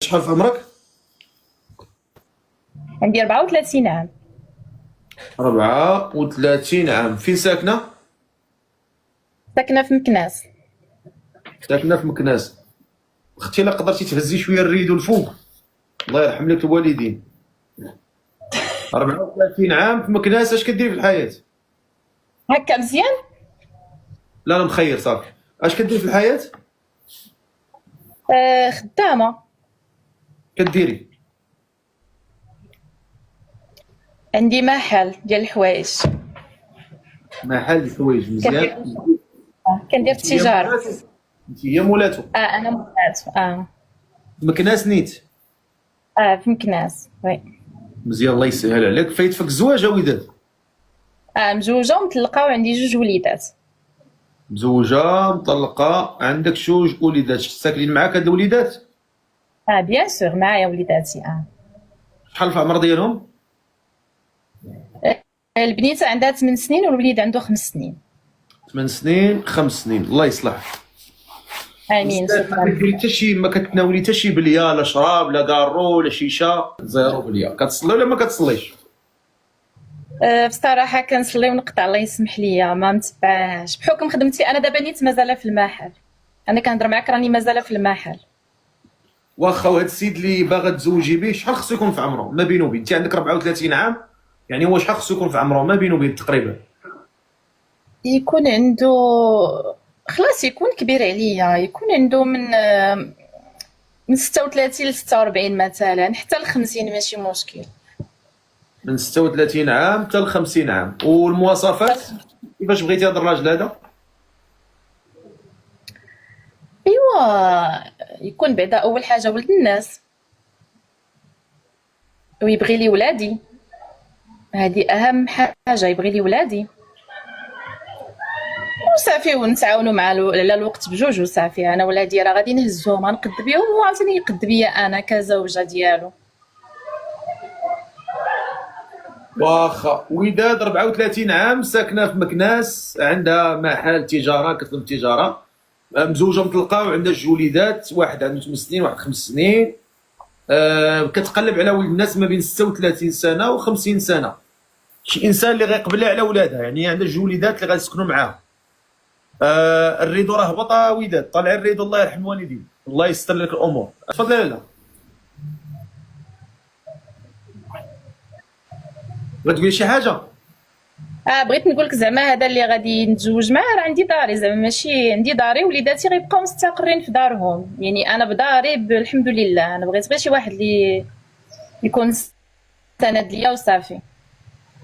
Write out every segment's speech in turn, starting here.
شحال في عمرك؟ عندي 34 عام. 34 عام. فين ساكنة؟ ساكنة في مكناس. ساكنة في مكناس. اختي لا قدرتي تهزي شوية الريدو الفوق، الله يرحم لك الوالدين. 34 عام في مكناس، اش كديري في الحياة؟ هكا مزيان. لا انا مخير صافي. اش كديري في الحياة؟ خدامة. كديري؟ عندي محل ديال الحوايج. محل الحوايج. مزيان. كندير التجارة. انت هي مولاتو؟ انا مولات. مكناس نيت. في مكناس وي. مزيان الله يسهل عليك. فايت فيك الزواج يا وداد؟ مزوجة ومطلقة وعندي 2 وليدات. مزوجة مطلقة، عندك 2 وليدات. ساكنين معاك هاد الوليدات؟ بيان سور معايا وليداتي. شحال في العمر ديالهم؟ البنيته عندها 8 سنين والوليد عنده 5 سنين. 8 سنين 5 سنين، الله يصلح. امين. ما كديري حتى شي، ما كتناولي حتى شي بليه، لا شراب لا كارو لا شيشه؟ زيرو بليه. كتصلي ولا ما كتصليش؟ بصراحه كنصلي ونقطع، الله يسمح ليا ما متبعاش بحكم خدمتي. انا دابا نيت مازال في المحل، انا كنهضر معاك راني مازال في المحل. واخا. وهاد السيد اللي باغا تزوجي به شحال خصو يكون في عمره ما بينه وبين؟ انت عندك 34 عام، يعني هو شحال خصو يكون في عمره ما بينه وبين تقريبا؟ يكون عنده، خلاص يكون كبير عليا، يكون عنده من 36 ل 46 مثلا، حتى ل 50 ماشي مشكل. من 36 عام حتى ل 50 عام. والمواصفات كيفاش بغيتي هذا الراجل هذا؟ ايوا يكون بعدا اول حاجه ولد الناس، ويبغي لي ولادي، هذه اهم حاجه، يبغي لي ولادي وصافي، ونتعاونوا مع على الوقت بجوج وصافي. انا ولادي راه غادي نهزهم، غنقد بهم وعاوتاني يقد بيا انا كزوجه ديالو. واخا. وداد 34 عام، ساكنه في مكناس، عندها محل تجاره، كتخدم تجاره، مزوجه مطلقه وعندها 2 وليدات، واحد عنده 8 سنين واحد 5 سنين. كتقلب على ولد الناس ما بين 36 سنه و 50 سنه. شي انسان اللي غيقبلها على ولادها، يعني عندها 2 وليدات اللي غيسكنوا معاها. الريدو راه هبط وداد، طالع الريدو، الله يرحم الوالدين، الله يستر لك الامور. تفضل. لا بغيت شي حاجه؟ بغيت نقول لك زعما هذا اللي غادي نتزوج معاه راه عندي داري، زعما ماشي عندي داري، وليداتي غيبقاو مستقرين في دارهم، يعني انا بداري الحمد لله. انا بغيت غير شي واحد اللي يكون سند ليا وصافي.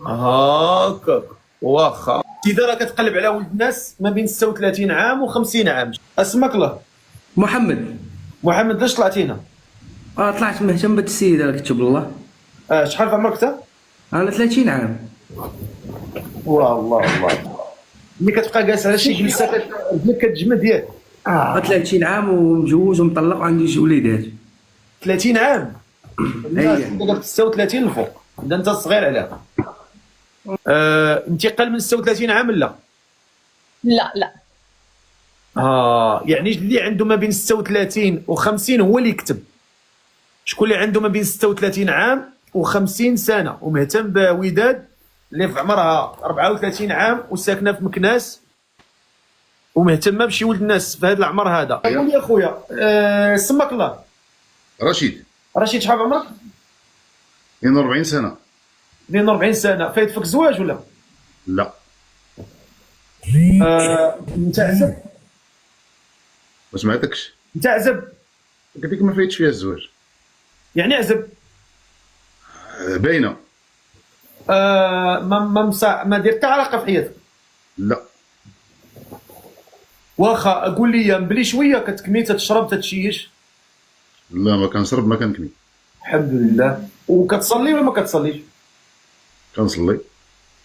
هاكاك. واخا. اذا راه كتقلب على ولد الناس ما بين 36 عام و50 عام. اسمك الله؟ محمد. محمد. لاش طلعتي هنا؟ طلعت مهتم بهاد السيدة اللي كتب الله. شحال في عمرك انت؟ انا 30 عام. والله ملي كتبقى جالس على شي جلسه رجلك كتجمد ياك. 30 عام ومجوز ومطلق وعندي 2 وليدات. 30 عام؟ أيه. انت قلت 36 الفوق، اذا انت صغير عليها. انت قل من 36 عام لا؟ لا يعني اللي عنده ما بين 36 و50 هو اللي يكتب. شكون اللي عنده ما بين 36 عام و50 سنه ومهتم بوداد اللي في عمرها 34 عام وساكنه في مكناس ومهتمه بشي ولد الناس في هذا العمر هذا؟ قول لي اخويا. سماك الله؟ رشيد. رشيد. شحال في عمرك؟ 42 سنة. 42 سنه. فايت فيك زواج ولا؟ لا. انت عزب؟ ما سمعتكش. انت عزب؟ قلت لك ما فايتش فيها الزواج. يعني عزب؟ باينة. ما دير حتى علاقه في حياتك؟ لا. واخا. قول لي بلي شويه كتكمي تشرب تتشيش؟ لا ما كنشرب ما كنكمي. الحمد لله. وكتصلي ولا ما كتصليش؟ كنصلي.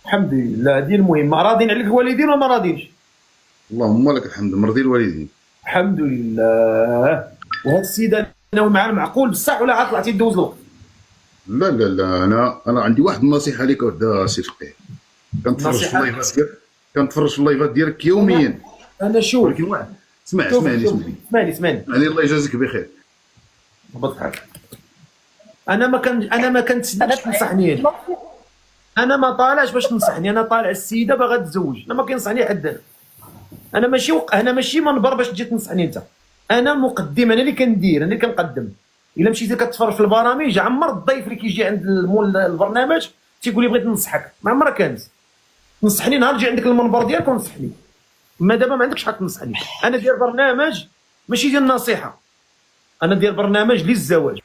الحمد لله. هذه المهمه. راضين عليك الوالدين ولا ما راضينش؟ اللهم لك الحمد، مرضي الوالدين. الحمد لله. وهذا السيد انا معاه معقول بصح ولا عاد طلعتي دوز الوقت؟ لا انا عندي واحد النصيحة لك وحده سي فقيه. كنتفرج في اللايفات ديالك، كنتفرج في اللايفات ديالك يوميا. انا شوف. ولكن واحد اسمعني. اسمعني. يعني الله يجازيك بخير. ضبط حالك. انا ما كنتسناش تنصحني، انا ما طالعش باش تنصحني، انا طالع السيده باغا تتزوج، انا ما كينصحني حد. انا ماشي منبر باش تجي تنصحني انت. انا مقدم، انا اللي كندير، انا اللي كنقدم. الا مشيتي كتفرج في البرامج، عمر الضيف اللي كيجي عند مول البرنامج تيقول لي بغيت ننصحك، ما عمرها كانت. تنصحني نهار تجي عندك المنبر ديالك ونصحني، ما دابا ما عندكش حق تنصحني. انا داير برنامج ماشي ديال النصيحه، انا داير برنامج للزواج.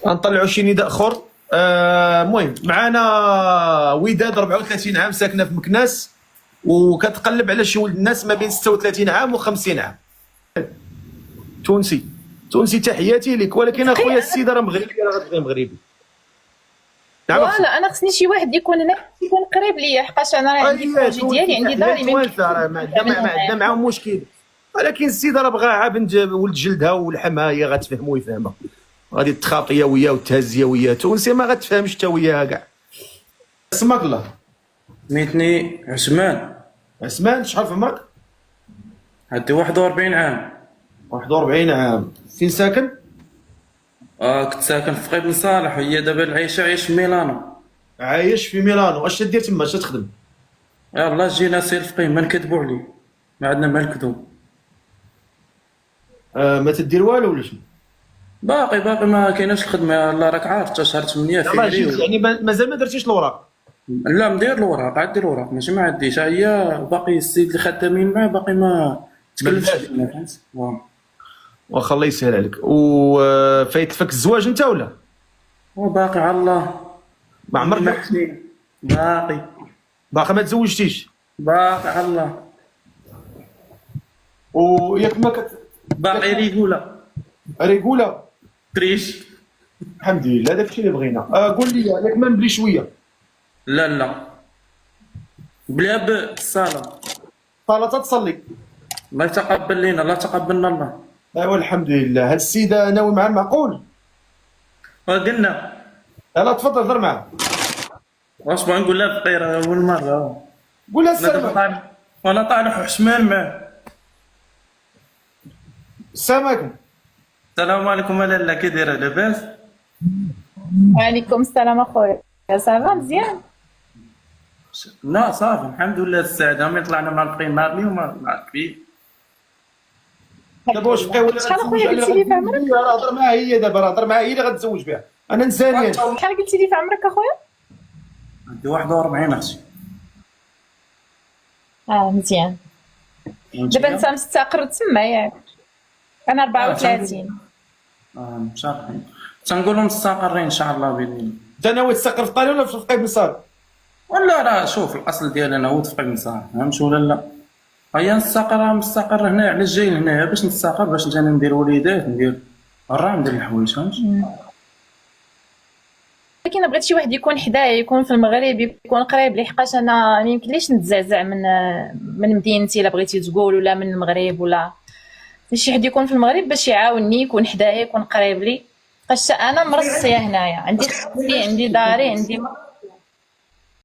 غنطلعوا شي نداء اخر. المهم معنا وداد 34 عام ساكنه في مكناس وكتقلب على شي ولد الناس ما بين 36 عام و50 عام. تونسي تحياتي لك، ولكن اخويا السيده راه مغربي، راه غتبغي مغربي. نعم فوالا انا خصني شي واحد يكون هنا يكون قريب ليا، حقاش انا راه عندي بروجي ديالي، عندي داري ما عندنا معاهم مشكل، ولكن السيده راه بغاها بنت ولد جلدها ولحمها، هي غتفهم ويفهمها. غادي تخاطيه وياه وتهزيه وياه، تونسي ما غتفهمش حتى وياها كاع. اسمك الله؟ سميتني عثمان. عثمان، شحال في عمرك؟ عندي 41 عام. 41 عام. فين ساكن؟ كنت ساكن في قبل صالح، وهي دابا العيشه عايش في ميلانو. عايش في ميلانو. اش تدير تما؟ اش تخدم؟ يلاه جينا سير فقيه، ما نكذبوا عليه، ما عندنا ما الكذوب. ما تدير والو ولا شنو؟ باقي ما كايناش الخدمه، يلاه راك عارف حتى شهر 8 يلاه جيت فيفري. يعني مازال ما درتيش الوراق؟ لا مدير الوراق، عندي الوراق، ماشي ما عنديش. هي باقي السيد اللي خدامين معاه باقي ما تكلفش فينا، فهمت. واخا الله يسهل عليك. وفايت فيك الزواج انت ولا؟ باقي على الله. ما عمرك باقي ما تزوجتيش؟ باقي على الله. وياك ما باقي ريغولا تريش. الحمد لله، داك الشيء اللي بغينا. قول لي ياك ما نبلي شويه؟ لا بلا بالصلاة. صلاة تصلي؟ الله يتقبل لنا، الله تقبلنا الله. ايوا الحمد لله. هاد السيده ناوي مع المعقول؟ قلنا لا تفضل هضر معاه. واش بغا نقول لها فقيرة أول مرة. قول لها السلام عليكم. وانا طالع حشمان معاه. السلام عليكم. السلام عليكم لاله، كي دايره؟ لاباس؟ وعليكم السلام اخويا، صافا مزيان؟ لا صافي الحمد لله السعادة. ملي طلعنا مع الفقيه نهار اليوم مع الكبير. دابا واش بقى ولا شحال اخويا قلتي لي في عمرك؟ هضر معها هي دابا، هضر معها هي اللي غتزوج بها. انا نساني. شحال قلتي لي في عمرك اخويا؟ عندي 41 اختي. مزيان. دابا انت مستقر تما ياك؟ انا 34. مشاركين تنقولوا مستقرين ان شاء الله باذن الله. انت ناوي تستقر في طالي ولا في فقيه بن صالح؟ ولا راه شوف الاصل ديالي انا هو تفقي بن صالح، فهمت ولا لا؟ هيا مستقر هنا، علاش جاي لهنايا؟ باش نستقر، باش نجي ندير وليدات، ندير الراه ندير الحوايج، فهمت. ولكن بغيت شي واحد يكون حدايا، يكون في المغرب، يكون قريب لي، حقاش انا ما يمكنليش نتزعزع من مدينتي الا بغيتي تقول، ولا من المغرب، ولا شي حد يكون في المغرب باش يعاونني، يكون حدايا، يكون قريب لي، حقاش انا مرصيه هنايا، عندي خدمتي، عندي داري، عندي